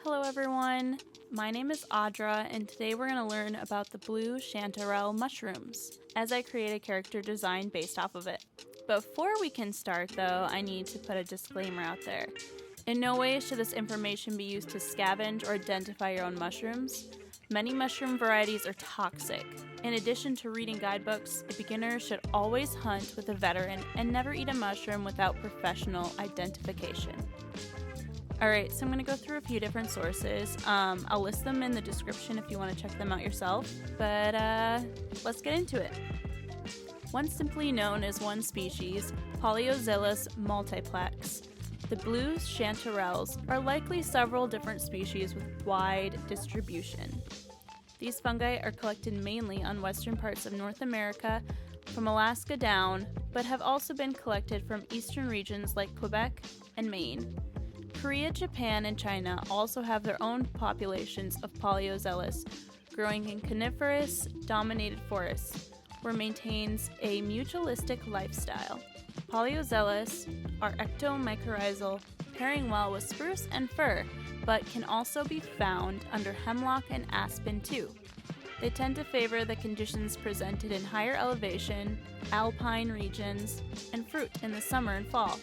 Hello everyone, my name is Audra and today we're going to learn about the Blue Chanterelle Mushrooms as I create a character design based off of it. Before we can start though, I need to put a disclaimer out there. In no way should this information be used to scavenge or identify your own mushrooms. Many mushroom varieties are toxic. In addition to reading guidebooks, a beginner should always hunt with a veteran and never eat a mushroom without professional identification. Alright, so I'm going to go through a few different sources. I'll list them in the description if you want to check them out yourself, but let's get into it. Once simply known as one species, Polioxylus multiplex, the blue chanterelles are likely several different species with wide distribution. These fungi are collected mainly on western parts of North America, from Alaska down, but have also been collected from eastern regions like Quebec and Maine. Korea, Japan, and China also have their own populations of Polioxylus, growing in coniferous-dominated forests, where maintains a mutualistic lifestyle. Polioxylus are ectomycorrhizal, pairing well with spruce and fir, but can also be found under hemlock and aspen too. They tend to favor the conditions presented in higher elevation, alpine regions, and fruit in the summer and fall.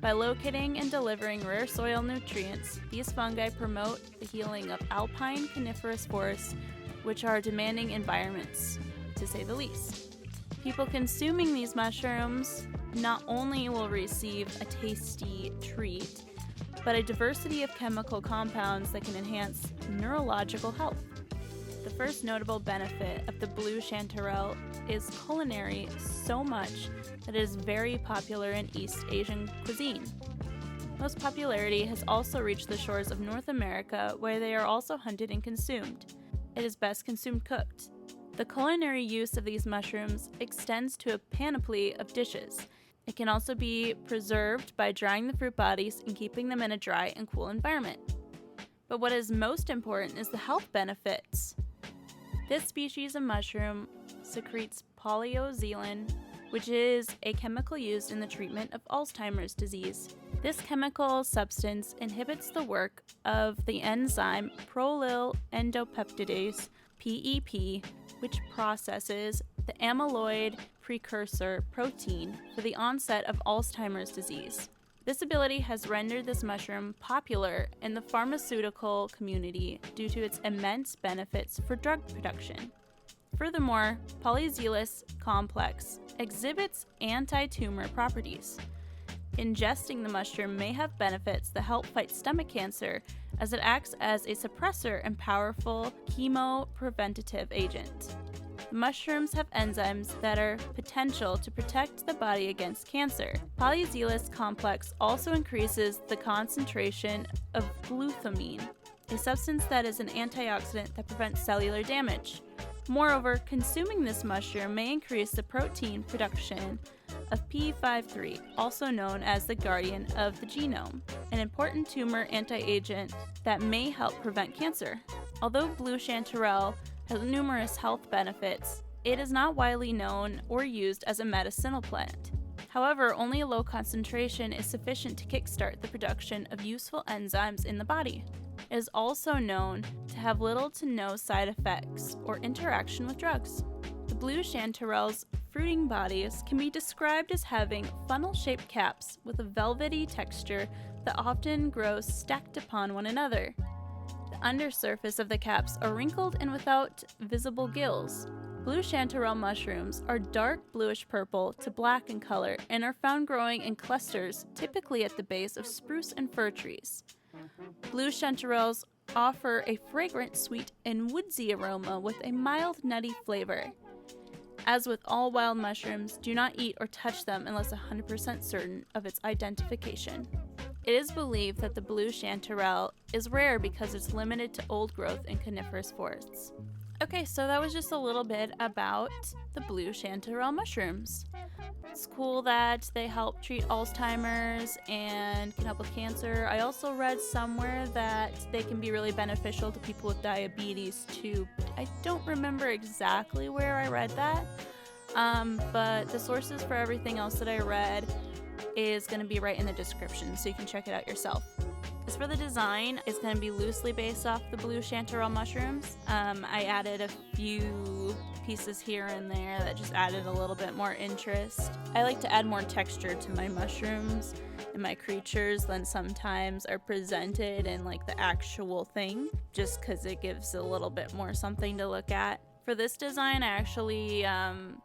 By locating and delivering rare soil nutrients, these fungi promote the healing of alpine coniferous forests, which are demanding environments, to say the least. People consuming these mushrooms not only will receive a tasty treat, but a diversity of chemical compounds that can enhance neurological health. The first notable benefit of the blue chanterelle is culinary, so much that it is very popular in East Asian cuisine. Most popularity has also reached the shores of North America, where they are also hunted and consumed. It is best consumed cooked. The culinary use of these mushrooms extends to a panoply of dishes. It can also be preserved by drying the fruit bodies and keeping them in a dry and cool environment. But what is most important is the health benefits. This species of mushroom secretes polyoxylin, which is a chemical used in the treatment of Alzheimer's disease. This chemical substance inhibits the work of the enzyme prolyl endopeptidase, PEP, which processes the amyloid precursor protein for the onset of Alzheimer's disease. This ability has rendered this mushroom popular in the pharmaceutical community due to its immense benefits for drug production. Furthermore, Polyoxylus complex exhibits anti-tumor properties. Ingesting the mushroom may have benefits that help fight stomach cancer, as it acts as a suppressor and powerful chemopreventative agent. Mushrooms have enzymes that are potential to protect the body against cancer. Polyoxylus complex also increases the concentration of glutamine, a substance that is an antioxidant that prevents cellular damage. Moreover, consuming this mushroom may increase the protein production of p53, also known as the guardian of the genome, an important tumor anti-agent that may help prevent cancer. Although blue chanterelle has numerous health benefits, it is not widely known or used as a medicinal plant. However, only a low concentration is sufficient to kickstart the production of useful enzymes in the body. It is also known to have little to no side effects or interaction with drugs. The blue chanterelle's fruiting bodies can be described as having funnel-shaped caps with a velvety texture that often grows stacked upon one another. The undersurface of the caps are wrinkled and without visible gills. Blue chanterelle mushrooms are dark bluish purple to black in color and are found growing in clusters, typically at the base of spruce and fir trees. Blue chanterelles offer a fragrant, sweet, and woodsy aroma with a mild, nutty flavor. As with all wild mushrooms, do not eat or touch them unless 100% certain of its identification. It is believed that the blue chanterelle is rare because it's limited to old growth in coniferous forests. Okay, so that was just a little bit about the blue chanterelle mushrooms. It's cool that they help treat Alzheimer's and can help with cancer. I also read somewhere that they can be really beneficial to people with diabetes too. I don't remember exactly where I read that, but the sources for everything else that I read is going to be right in the description, so you can check it out yourself. As for the design, it's going to be loosely based off the Blue Chanterelle mushrooms. I added a few pieces here and there that just added a little bit more interest. I like to add more texture to my mushrooms and my creatures than sometimes are presented in like the actual thing, just because it gives a little bit more something to look at. For this design, I actually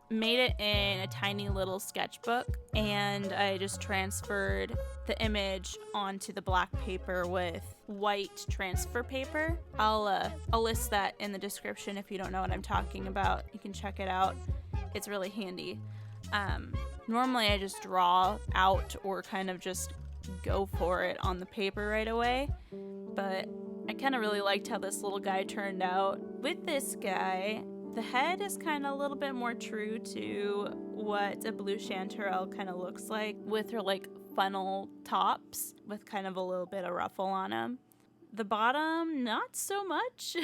made it in a tiny little sketchbook, and I just transferred the image onto the black paper with white transfer paper. I'll list that in the description if you don't know what I'm talking about. You can check it out. It's really handy. Normally I just draw out or kind of just go for it on the paper right away, but I kind of really liked how this little guy turned out. With this guy, the head is kind of a little bit more true to what a Blue Chanterelle kind of looks like, with her like funnel tops with kind of a little bit of ruffle on them. The bottom, not so much.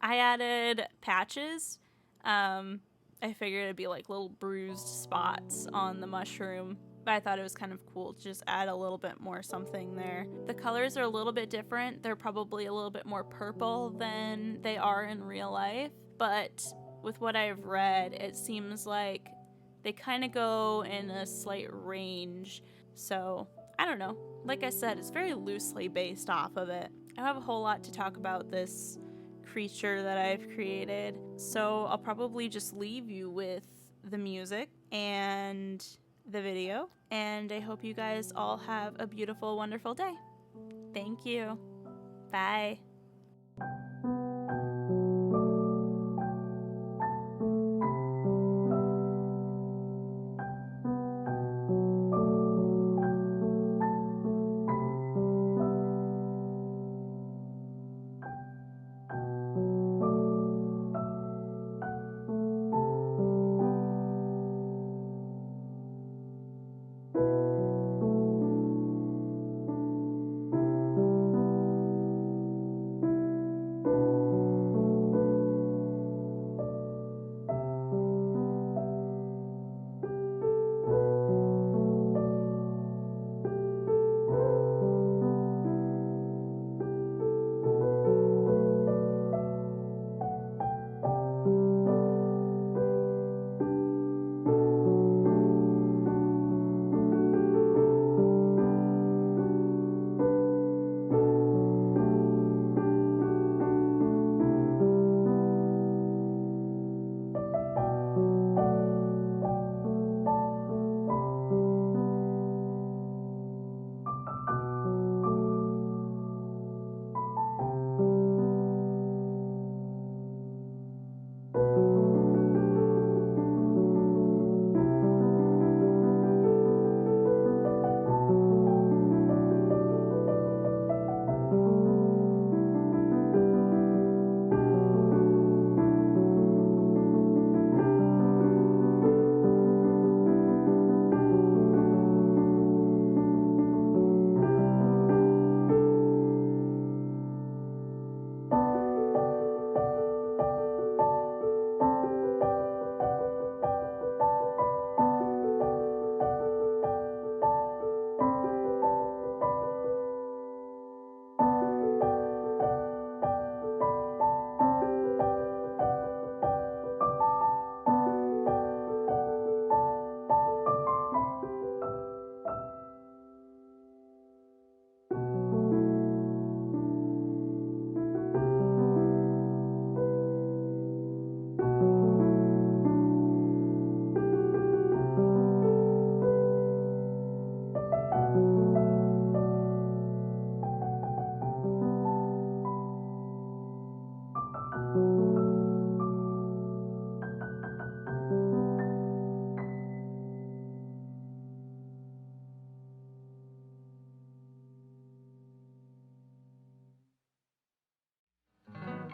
I added patches. I figured it'd be like little bruised spots on the mushroom, but I thought it was kind of cool to just add a little bit more something there. The colors are a little bit different. They're probably a little bit more purple than they are in real life, but with what I've read, it seems like they kind of go in a slight range. So I don't know. Like I said, it's very loosely based off of it. I don't have a whole lot to talk about this creature that I've created, so I'll probably just leave you with the music and the video, and I hope you guys all have a beautiful, wonderful day. Thank you. Bye.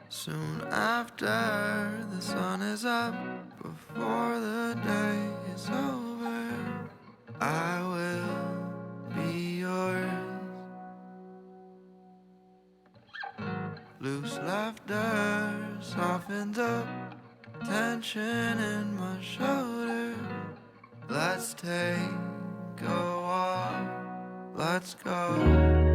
Soon after the sun is up, before the day is over, I will be yours. Loose laughter softens up tension in my shoulder. Let's take a walk, let's go.